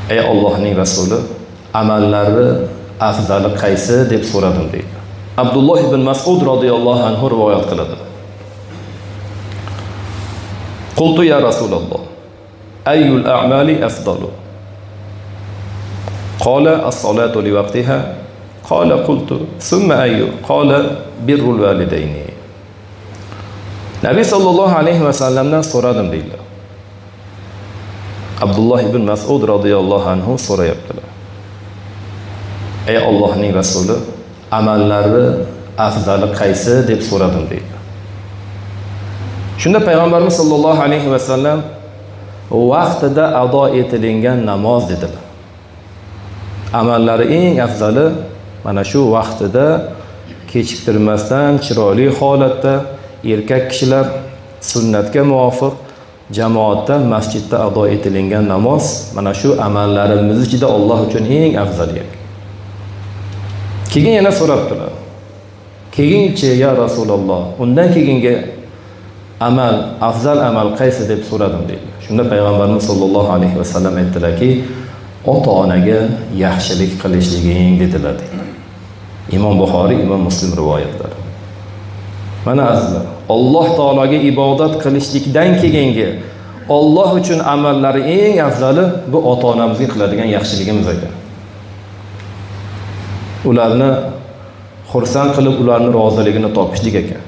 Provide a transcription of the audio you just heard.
Ey Allohning rasuli, amallari afzali qaysi deb so'radim deydi. Abdulloh ibn Mas'ud radhiyallohu anhu rivoyat qiladi. Qultu ya Rasululloh, ayyul a'mali afdalu? Qala as-salatu li waqtiha. Qala qultu thumma ayyu? Qala birrul walidayni. Nabi sallallohu alayhi va sallamdan so'radim deydi. Abdulloh ibn Mas'ud radhiyallohu anhu so'rayaptilar. Ey Allohning rasuli, amallari afzali qaysi deb so'radim deydi. Shunda payg'ambarimiz sallallohu alayhi va sallam vaqtida ado etilgan namoz dedilar. Amallari eng afzali mana shu vaqtida kechiktirmasdan chiroyli holatda erkak kishilar sunnatga muvofiq jamoatda masjidda ado etilgan namoz mana shu amallarimiz ichida Alloh uchun eng afzali. Keyin yana so'rabdilar. Keyinchi ya Rasululloh, undan keyingi amal, afzal amal qaysi deb so'radim deydi. Shunda payg'ambarimiz sollallohu alayhi vasallam aytdilarki, ota-onaga yaxshilik qilishliging dedilar deydi. Imom Buxoriy, Imom Muslim rivoyatlari. Mana azizlar, Alloh taologa ibodat qilishlikdan keyingi Alloh uchun amallari eng afzali bu ota-onamizga qiladigan yaxshiligimiz ekan. Ularni xursand qilib, ularning roziligini topishlik ekan.